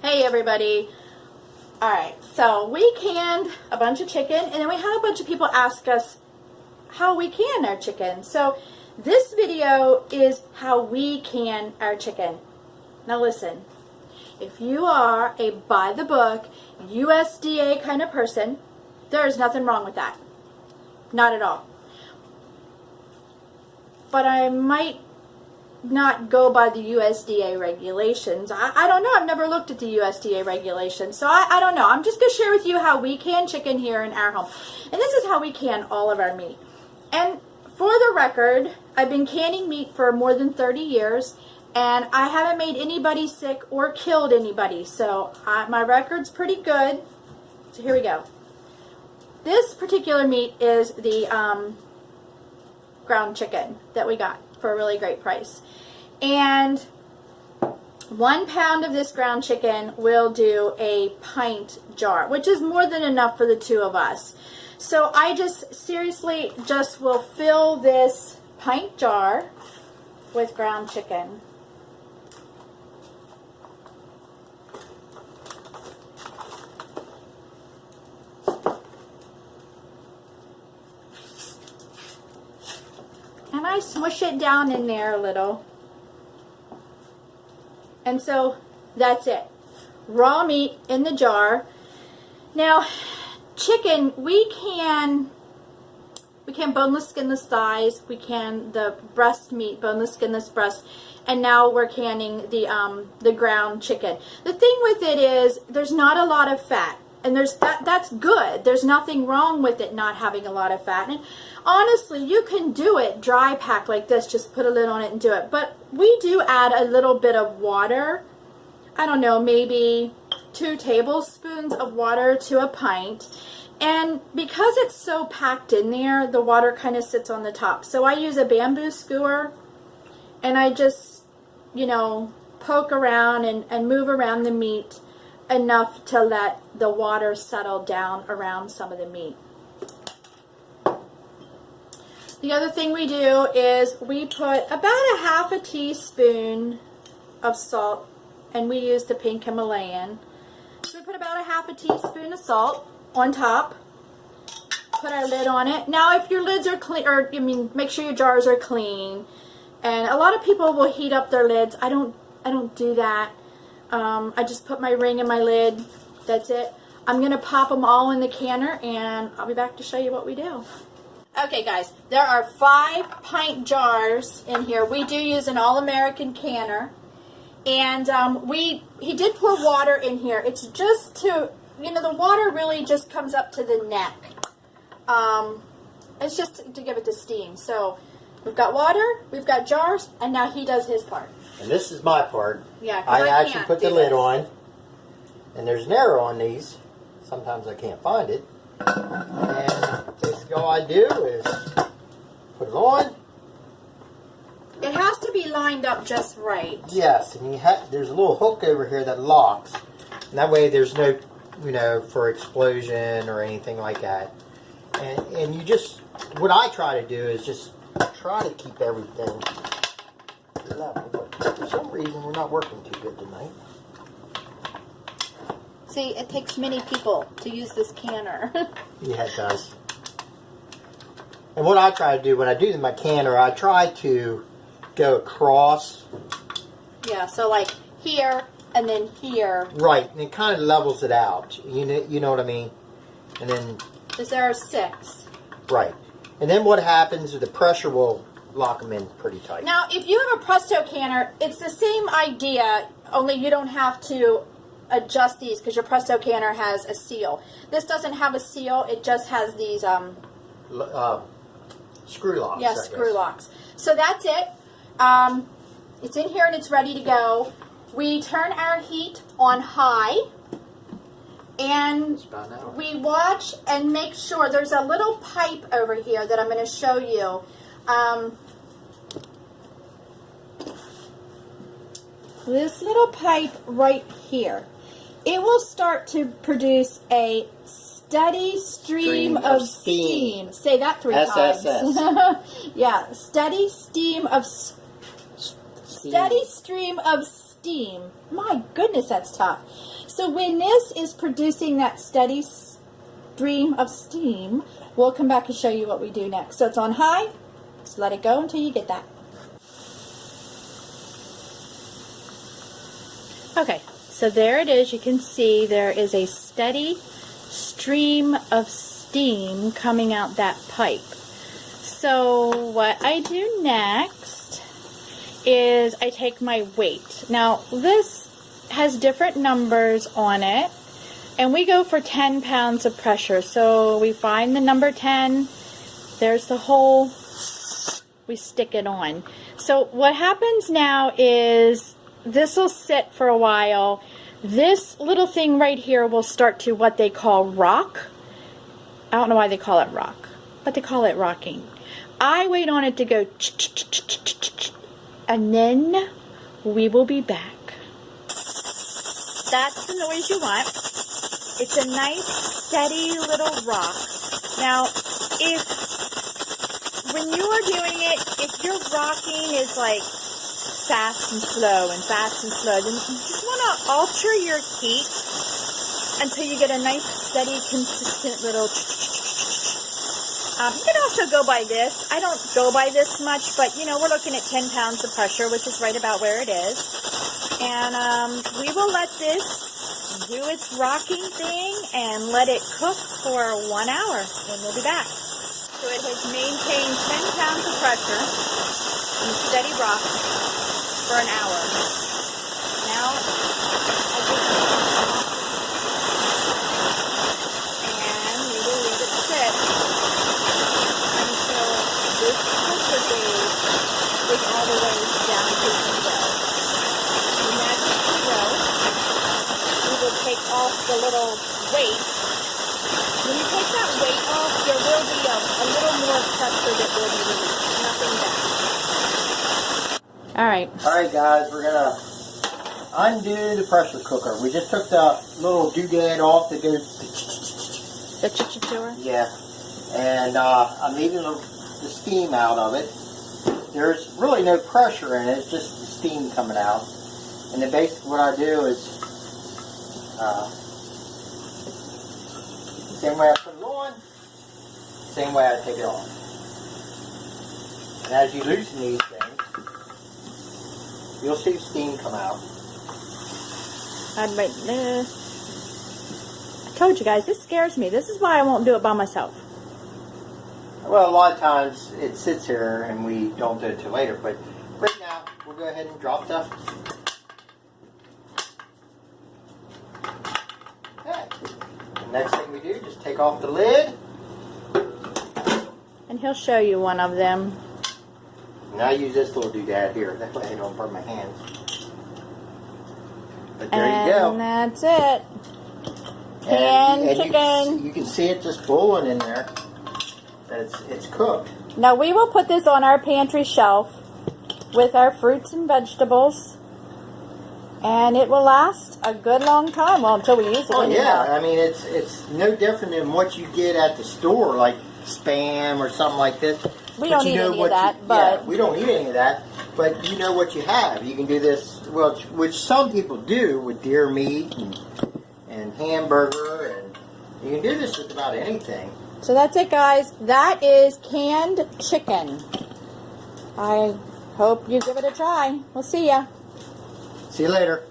Hey everybody. Alright, so we canned a bunch of chicken, and then we had a bunch of people ask us how we can our chicken. So this video is how we can our chicken. Now listen, if you are a by the book USDA kind of person, there is nothing wrong with that. Not at all. But I might not go by the USDA regulations. I don't know. I've never looked at the USDA regulations. So I don't know. I'm just going to share with you how we can chicken here in our home. And this is how we can all of our meat. And for the record, I've been canning meat for more than 30 years. And I haven't made anybody sick or killed anybody. So my record's pretty good. So here we go. This particular meat is the ground chicken that we got for a really great price. And 1 pound of this ground chicken will do a pint jar, which is more than enough for the two of us. So I just seriously just will fill this pint jar with ground chicken. And I smush it down in there a little. And so that's it. Raw meat in the jar. Now, chicken, we can boneless, skinless thighs. We can the breast meat, boneless, skinless breast. And now we're canning the ground chicken. The thing with it is there's not a lot of fat. And that's good. There's nothing wrong with it not having a lot of fat. And honestly, you can do it dry pack like this. Just put a lid on it and do it. But we do add a little bit of water. I don't know, maybe 2 tablespoons of water to a pint. And because it's so packed in there, the water kind of sits on the top. So I use a bamboo skewer. And I just, you know, poke around and move around the meat enough to let the water settle down around some of the meat. The other thing we do is we put about a half a teaspoon of salt, and we use the pink Himalayan. So we put about a half a teaspoon of salt on top, put our lid on it. Now if your lids are clean, or I mean make sure your jars are clean, and a lot of people will heat up their lids. I don't do that. I just put my ring in my lid. That's it. I'm going to pop them all in the canner, and I'll be back to show you what we do. Okay, guys, there are 5 pint jars in here. We do use an all-American canner. And he did pour water in here. It's just to, you know, the water really just comes up to the neck. It's just to give it the steam. So we've got water, we've got jars, and now he does his part. And this is my part. Yeah, I actually put the lid on, and there's an arrow on these. Sometimes I can't find it. And basically all I do is put it on. It has to be lined up just right. Yes, and there's a little hook over here that locks. And that way there's no, you know, for explosion or anything like that. And you just, what I try to do is just try to keep everything level. But for some reason we're not working too good tonight. See, it takes many people to use this canner. Yeah, it does. And what I try to do when I do my canner, I try to go across. Yeah, so like here and then here. Right, and it kind of levels it out. You know what I mean? And then. Because there are 6. Right. And then what happens is the pressure will lock them in pretty tight. Now, if you have a Presto canner, it's the same idea, only you don't have to adjust these because your Presto canner has a seal. This doesn't have a seal. It just has these screw locks. Yeah, screw locks. So that's it. It's in here and it's ready to go. We turn our heat on high, and we watch and make sure. There's a little pipe over here that I'm going to show you. This little pipe right here, it will start to produce a steady stream of steam. Say that 3 times. Yeah, steady stream of steam. My goodness, that's tough. So when this is producing that steady stream of steam, we'll come back and show you what we do next. So it's on high. Just let it go until you get that. Okay, so there it is. You can see there is a steady stream of steam coming out that pipe. So what I do next is I take my weight. Now this has different numbers on it, and we go for 10 pounds of pressure. So we find the number 10, there's the hole, we stick it on. So what happens now is this will sit for a while. This little thing right here will start to what they call rock. I don't know why they call it rock, but they call it rocking. I wait on it to go and then we will be back. That's the noise you want. It's a nice steady little rock. Now when you are doing it, if your rocking is like fast and slow, then you just want to alter your heat until you get a nice, steady, consistent little. You can also go by this. I don't go by this much, but you know, we're looking at 10 pounds of pressure, which is right about where it is. And we will let this do its rocking thing and let it cook for 1 hour, and we'll be back. So it has maintained 10 pounds of pressure in steady rock for an hour. Now, I just and we will leave it sit until this pressure gauge is all the way down to zero. When that's zero, we will take off the little weight. When you take that weight off, there will be a little more pressure that will be released. Nothing bad. Alright. Alright guys, we're going to undo the pressure cooker. We just took the little doodad off that goes... The ch-ch-tour? Yeah. And I'm leaving the steam out of it. There's really no pressure in it, it's just the steam coming out. And then basically what I do is... same way I put it on, same way I take it off. And as you loosen these things, you'll see steam come out. I'd make this. I told you guys, this scares me. This is why I won't do it by myself. Well, a lot of times it sits here and we don't do it till later, but right now we'll go ahead and drop the... Okay. The next thing we do, just take off the lid. And he'll show you one of them. And I use this little doodad here. That way I don't burn my hands. But there you go. And that's it. Canned chicken. You can see it just boiling in there. It's cooked. Now we will put this on our pantry shelf with our fruits and vegetables. And it will last a good long time. Well, until we use it. Oh anyhow. yeah, I mean it's no different than what you get at the store, like Spam or something like this. We don't eat any of that, but... Yeah, we don't eat any of that, but you know what you have. You can do this, well, which some people do with deer meat and hamburger, and you can do this with about anything. So that's it, guys. That is canned chicken. I hope you give it a try. We'll see ya. See you later.